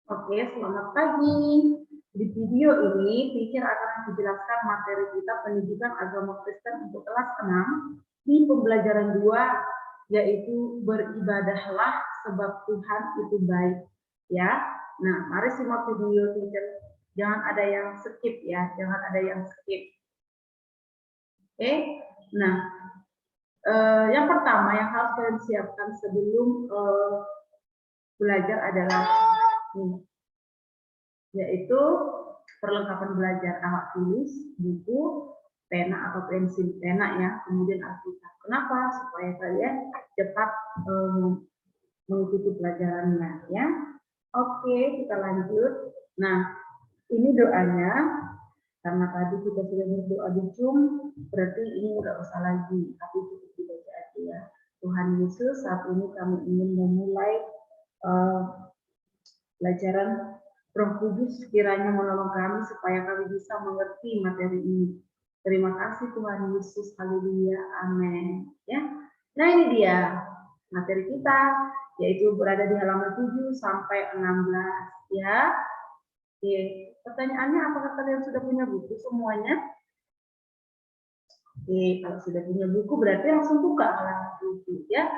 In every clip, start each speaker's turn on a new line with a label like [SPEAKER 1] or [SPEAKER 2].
[SPEAKER 1] Oke, selamat pagi. Di video ini, teacher akan menjelaskan materi kita pendidikan agama Kristen untuk kelas 6 di pembelajaran 2, yaitu beribadahlah sebab Tuhan itu baik. Ya, nah mari simak video teacher. Jangan ada yang skip ya, jangan ada yang skip. Oke, nah yang pertama yang harus kalian siapkan sebelum belajar adalah ini, yaitu perlengkapan belajar, alat tulis, buku, pena atau pensil, pena ya, kemudian Alkitab. Kenapa? Supaya kalian cepat mengikuti pelajarannya ya. Oke, kita lanjut. Nah, ini doanya. Karena tadi kita sudah berdoa di Zoom, berarti ini nggak usah lagi, tapi cukup dibaca aja ya. Tuhan Yesus, saat ini kami ingin memulai pelajaran. Roh Kudus kiranya menolong kami supaya kami bisa mengerti materi ini. Terima kasih Tuhan Yesus, haleluya, amin. Ya, nah ini dia materi kita, yaitu berada di halaman 7 sampai 16 ya. Oke, pertanyaannya apakah kalian sudah punya buku semuanya? Oke, kalau sudah punya buku berarti langsung buka halaman 7 ya.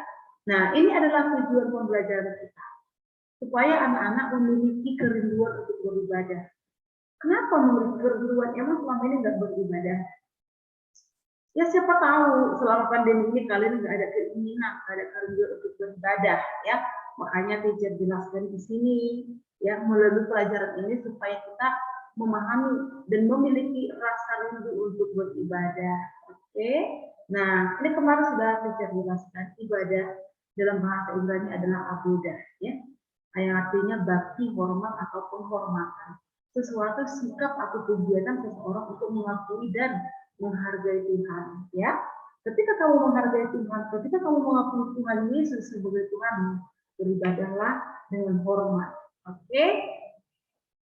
[SPEAKER 1] Nah, ini adalah tujuan pembelajaran kita, supaya anak-anak memiliki kerinduan untuk beribadah. Kenapa memiliki kerinduan? Emang selama ini nggak beribadah? Ya siapa tahu selama pandemi ini kalian nggak ada keinginan, nggak ada kerinduan untuk beribadah ya. Makanya teacher jelaskan di sini ya, melalui pelajaran ini supaya kita memahami dan memiliki rasa rindu untuk beribadah. Oke. Nah, ini kemarin sudah teacher jelaskan, ibadah dalam bahasa Ibrani adalah abudah ya. Yang artinya bakti, hormat atau penghormatan. Sesuatu sikap atau kegiatan seseorang untuk mengakui dan menghargai Tuhan ya. Ketika kamu menghargai Tuhan, ketika kamu mengakui Tuhan Yesus sebagai Tuhan, beribadahlah dengan hormat. Oke?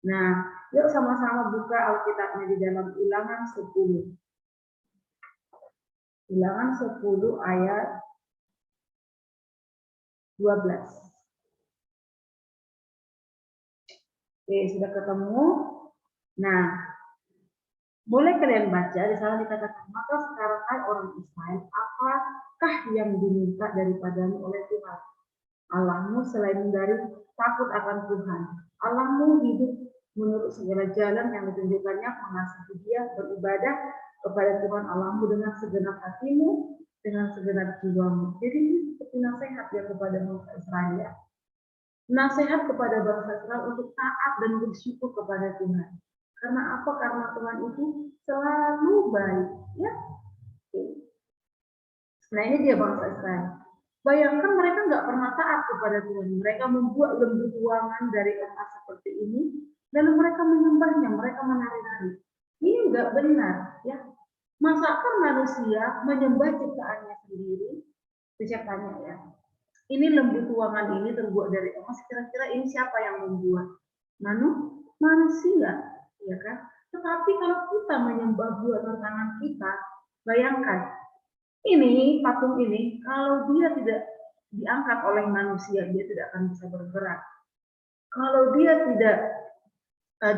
[SPEAKER 1] Nah, yuk sama-sama buka Alkitabnya di dalam Ulangan 10. Ulangan 10 ayat 12. Oke, sudah ketemu? Nah, boleh kalian baca, di sana dikatakan, maka sekarang hai orang Israel, apakah yang diminta daripadamu oleh Tuhan Allahmu selain dari takut akan Tuhan? Allahmu hidup menurut segala jalan yang ditunjukkannya, mengasihi Dia, beribadah kepada Tuhan Allahmu dengan segenap hatimu, dengan segenap jiwamu. Jadi ini seperti nasihat ya kepada bangsa Israel. Nasihat kepada bangsa Israel untuk taat dan bersyukur kepada Tuhan. Karena apa? Karena Tuhan itu selalu baik. Ya. Nah ini dia bangsa Israel. Bayangkan mereka nggak pernah taat kepada Tuhan. Mereka membuat lembu tuangan dari emas seperti ini, lalu mereka menyembahnya, mereka menari-nari. Ini nggak benar, ya. Masakan manusia menyembah ciptaannya sendiri? Saya tanya ya. Ini lembu tuangan ini terbuat dari emas. Kira-kira ini siapa yang membuat? Manusia, ya kan? Tetapi kalau kita menyembah buatan tangan kita, bayangkan ini patung ini, kalau dia tidak diangkat oleh manusia, dia tidak akan bisa bergerak. Kalau dia tidak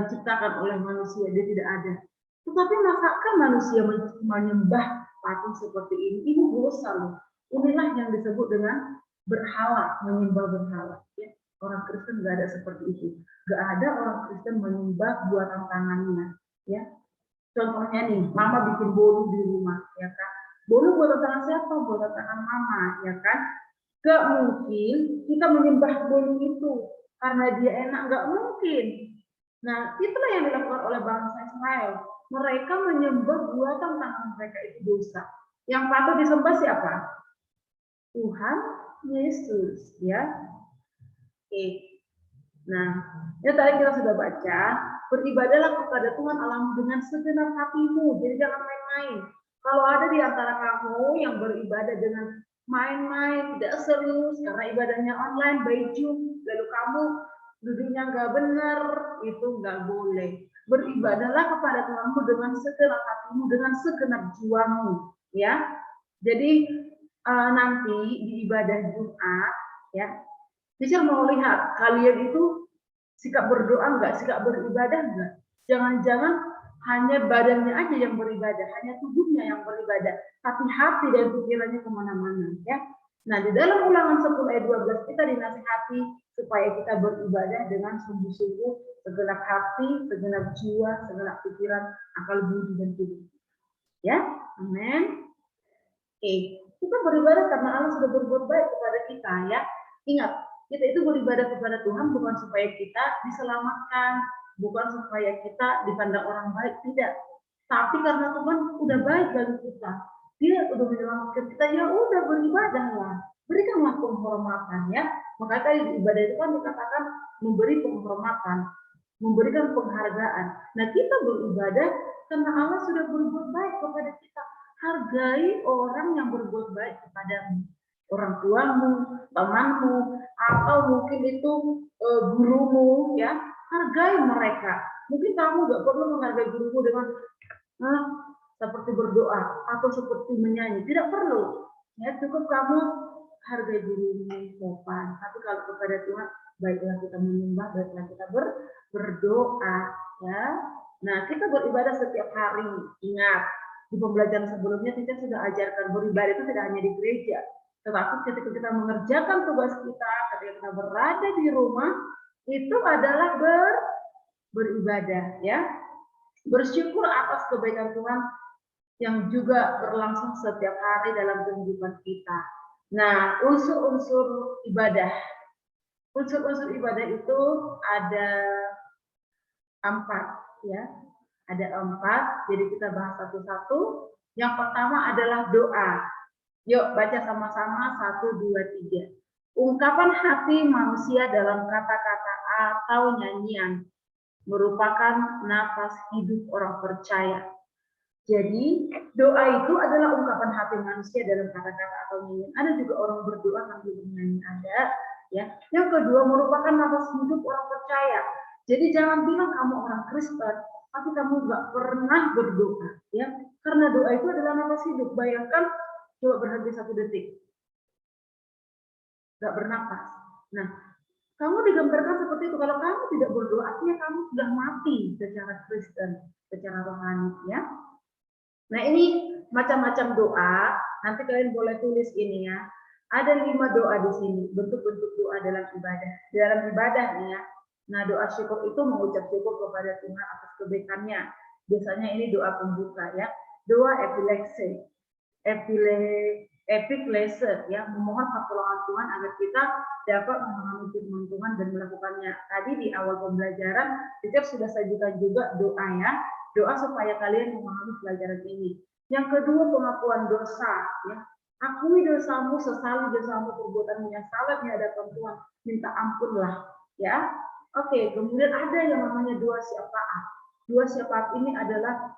[SPEAKER 1] diciptakan oleh manusia, dia tidak ada. Tetapi masakan manusia menyembah patung seperti ini dosa loh. Inilah yang disebut dengan berhala, menyembah berhala. Ya. Orang Kristen nggak ada seperti itu. Nggak ada orang Kristen menyembah buatan tangannya. Ya. Contohnya nih, mama bikin bolu di rumah, ya kan? Bolu buatan tangan siapa? Buatan tangan mama, ya kan? Gak mungkin kita menyembah bolu itu karena dia enak, gak mungkin. Nah, itulah yang dilakukan oleh bangsa Israel. Mereka menyembah buatan tangan mereka itu dosa. Yang patut disembah siapa? Tuhan Yesus, ya. Oke. Nah, ya tadi kita sudah baca, beribadahlah kepada Tuhan Allahmu dengan segenap hatimu. Jadi jangan main-main. Kalau ada di antara kamu yang beribadah dengan main-main, tidak serius, karena ibadahnya online, by Zoom, lalu kamu duduknya nggak benar, itu nggak boleh. Beribadahlah kepada Tuhanmu dengan segenap hatimu, dengan segenap jiwamu, ya. Jadi nanti di ibadah Jumat, ya, bisa mau lihat kalian itu Sikap berdoa enggak? Sikap beribadah enggak? Jangan-jangan hanya badannya aja yang beribadah, hanya tubuhnya yang beribadah, tapi hati dan pikirannya kemana-mana, ya. Nah, di dalam Ulangan 10 ayat 12 kita dinasihati supaya kita beribadah dengan sungguh-sungguh, segenap hati, segenap jiwa, segenap pikiran, akal budi dan tubuh. Ya, amin. Oke, kita beribadah karena Allah sudah berbuat baik kepada kita, ya. Ingat, kita itu beribadah kepada Tuhan bukan supaya kita diselamatkan, bukan supaya kita dipandang orang baik, tidak. Tapi karena Tuhan udah baik bagi kita, Dia udah menyelamatkan kita, ya udah beribadahlah, berikanlah penghormatan, ya. Makanya tadi di ibadah itu kan dikatakan memberi penghormatan, memberikan penghargaan. Nah, kita beribadah karena Allah sudah berbuat baik kepada kita. Hargai orang yang berbuat baik kepadamu, orang tuamu, temanmu, atau mungkin itu gurumu, ya. Hargai mereka. Mungkin kamu nggak perlu menghargai gurumu dengan seperti berdoa atau seperti menyanyi, tidak perlu. Ya, cukup kamu hargai gurumu, sopan. Tapi kalau kepada Tuhan, baiklah kita menyembah, baiklah kita berdoa, ya. Nah, kita beribadah setiap hari. Ingat, di pembelajaran sebelumnya kita sudah ajarkan beribadah itu tidak hanya di gereja, tetapi ketika kita mengerjakan tugas kita, ketika kita berada di rumah, itu adalah beribadah, ya. Bersyukur atas kebaikan Tuhan yang juga berlangsung setiap hari dalam kehidupan kita. Nah, unsur-unsur ibadah. Unsur-unsur ibadah itu ada 4, ya. Ada 4, jadi kita bahas satu-satu. Yang pertama adalah doa. Yuk, baca sama-sama 1, 2, 3. Ungkapan hati manusia dalam kata-kata atau nyanyian merupakan nafas hidup orang percaya. Jadi, doa itu adalah ungkapan hati manusia dalam kata-kata atau nyanyian. Ada juga orang berdoa sambil bernyanyi, ada, ya. Yang kedua, merupakan nafas hidup orang percaya. Jadi jangan bilang kamu orang Kristen, tapi kamu nggak pernah berdoa, ya. Karena doa itu adalah nafas hidup. Bayangkan, coba berhenti 1 detik, nggak bernafas. Nah, kamu digambarkan seperti itu. Kalau kamu tidak berdoa, artinya kamu sudah mati secara Kristen, secara rohani, ya. Nah, ini macam-macam doa. Nanti kalian boleh tulis ini, ya. Ada 5 doa di sini, bentuk-bentuk doa dalam ibadah. Dalam ibadah nih, ya. Nah, doa syukur itu mengucap syukur kepada Tuhan atas kebaikannya. Biasanya ini doa pembuka, ya. Doa epileksi, epiklese, ya, memohon pertolongan Tuhan agar kita dapat memahami firman Tuhan dan melakukannya. Tadi di awal pembelajaran, kita sudah sajikan juga doa, ya. Doa supaya kalian memahami pelajaran ini. Yang kedua, pengakuan dosa, ya. Akui dosamu, sesali dosamu, perbuatanmu yang salah di hadapan Tuhan, minta ampunlah, ya. Oke, kemudian ada yang namanya doa syafaat. Doa syafaat ini adalah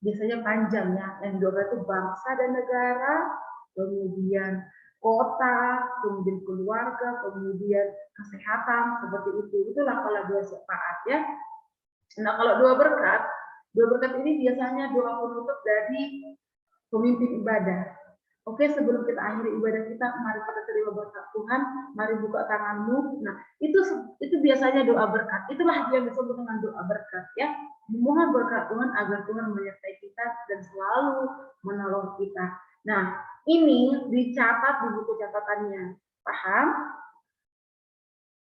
[SPEAKER 1] biasanya panjang, ya. Yang doa itu bangsa dan negara, kemudian kota, kemudian keluarga, kemudian kesehatan, seperti itu. Itulah kalau doa syafaat, ya. Nah, kalau doa berkat ini biasanya doa penutup dari pemimpin ibadah. Oke, sebelum kita akhiri ibadah kita, mari kita terima berkat Tuhan, mari buka tanganmu. Nah, itu biasanya doa berkat. Itulah yang disebut dengan doa berkat, ya. Memohon berkat Tuhan agar Tuhan menyertai kita dan selalu menolong kita. Nah, ini dicatat di buku catatannya. Paham?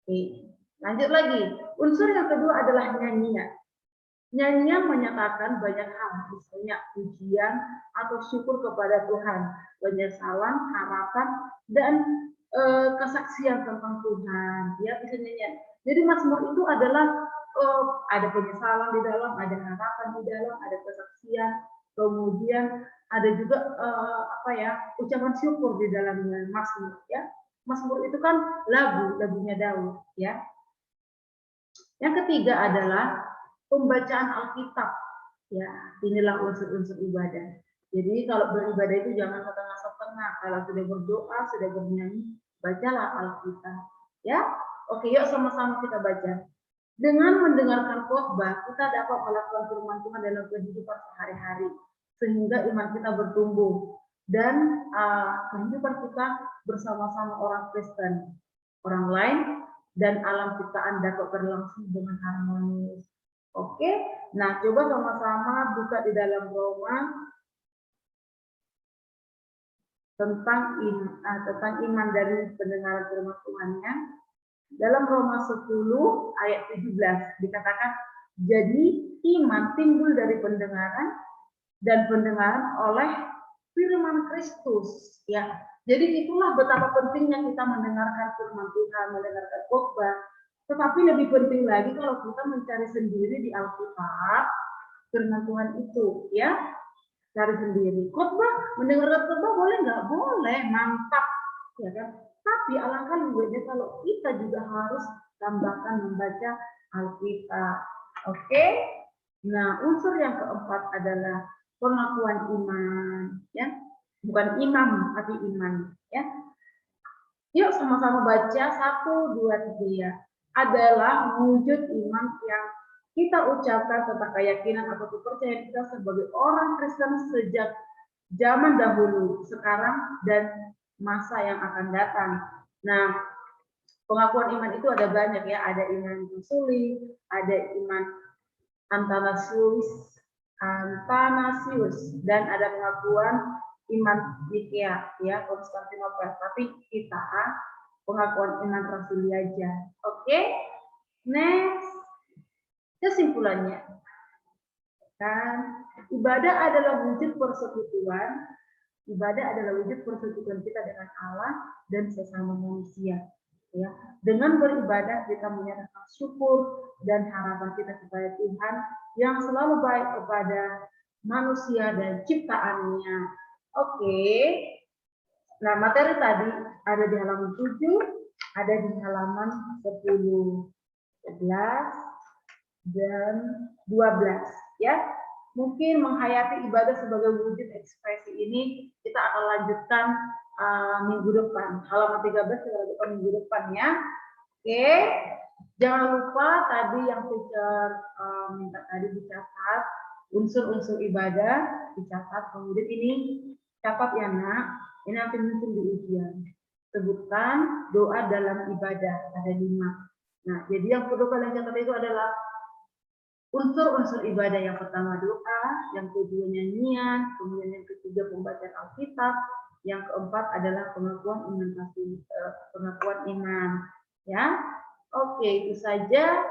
[SPEAKER 1] Oke, lanjut lagi. Unsur yang kedua adalah nyanyian. Nyanyian menyatakan banyak hal, misalnya pujian atau syukur kepada Tuhan, penyesalan, harapan, dan kesaksian tentang Tuhan. Ya, bisa nyanyian. Jadi Mazmur itu adalah ada penyesalan di dalam, ada harapan di dalam, ada kesaksian, kemudian ada juga ucapan syukur di dalamnya Mazmur. Ya, Mazmur itu kan lagunya Daud. Ya. Yang ketiga adalah pembacaan Alkitab, ya. Inilah unsur-unsur ibadah. Jadi kalau beribadah itu jangan setengah-setengah. Kalau sudah berdoa, sudah bernyanyi, bacalah Alkitab, ya. Oke, yuk sama-sama kita baca. Dengan mendengarkan khotbah, kita dapat melakukan firman Tuhan dalam kehidupan sehari-hari, sehingga iman kita bertumbuh dan kehidupan kita bersama-sama orang Kristen, orang lain dan alam ciptaan dapat berlangsung dengan harmonis. Oke, nah coba sama-sama buka di dalam Roma tentang iman dari pendengaran firman Tuhan-nya. Dalam Roma 10 ayat 17 dikatakan, jadi iman timbul dari pendengaran dan pendengaran oleh firman Kristus. Ya, jadi itulah betapa pentingnya kita mendengarkan firman Tuhan, mendengarkan khotbah. Tetapi lebih penting lagi kalau kita mencari sendiri di Alkitab firman Tuhan itu, ya, cari sendiri. Khotbah, mendengarkan khotbah boleh nggak? Boleh, mantap, ya kan? Tapi alangkah lebih kalau kita juga harus tambahkan membaca Alkitab. Oke? Nah, unsur yang keempat adalah pengakuan iman, ya. Bukan imam, tapi iman, ya. Yuk sama-sama baca 1, 2, 3 ya. Adalah wujud iman yang kita ucapkan tentang keyakinan atau kepercayaan kita sebagai orang Kristen sejak zaman dahulu, sekarang, dan masa yang akan datang. Nah, pengakuan iman itu ada banyak ya, ada iman rasuli, ada iman Athanasius, dan ada pengakuan iman Nikea ya, Konstantinopel. Tapi kita pengakuan iman rasuli aja. Oke, next, kesimpulannya kan, ibadah adalah wujud persekutuan. Ibadah adalah wujud persekutuan kita dengan Allah dan sesama manusia. Ya, dengan beribadah kita menyatakan syukur dan harapan kita kepada Tuhan yang selalu baik kepada manusia dan ciptaannya. Oke. Nah, materi tadi ada di halaman 7, ada di halaman 10, 11, dan 12 ya. Mungkin menghayati ibadah sebagai wujud ekspresi ini kita akan lanjutkan minggu depan. Halaman 13 kita lanjutkan minggu depan ya. Oke. Jangan lupa tadi yang teacher minta tadi dicatat unsur-unsur ibadah, dicatat. Kemudian ini catat ya nak. Ini nanti muncul di ujian. Sebutkan doa dalam ibadah, ada 5. Nah, jadi yang perlu kalian catat itu adalah unsur-unsur ibadah. Yang pertama doa, yang kedua nyanyian, kemudian yang ketiga pembacaan Alkitab, yang keempat adalah pengakuan iman, ya. Oke, itu saja.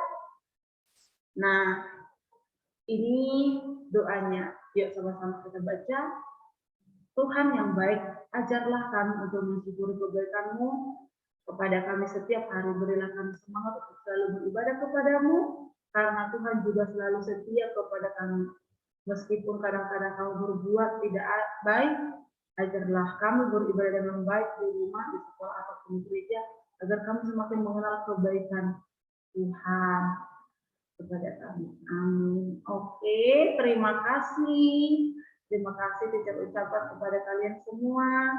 [SPEAKER 1] Nah, ini doanya. Yuk sama-sama kita baca. Tuhan yang baik, ajarlah kami untuk mensyukuri kebaikan-Mu kepada kami setiap hari. Berilah kami semangat untuk selalu beribadah kepadamu, karena Tuhan juga selalu setia kepada kami. Meskipun kadang-kadang kami berbuat tidak baik, ajarlah kami beribadah dengan baik di rumah, di sekolah, ataupun di gereja, agar kami semakin mengenal kebaikan Tuhan kepada kami. Amin. Oke, terima kasih. Terima kasih teacher ucapkan kepada kalian semua.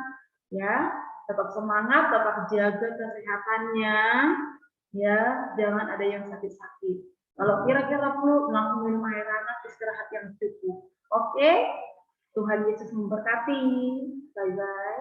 [SPEAKER 1] Ya, tetap semangat, tetap jaga kesehatannya. Ya, jangan ada yang sakit-sakit. Kalau kira-kira perlu langsung minum air hangat, istirahat yang cukup. Oke? Tuhan Yesus memberkati. Bye-bye.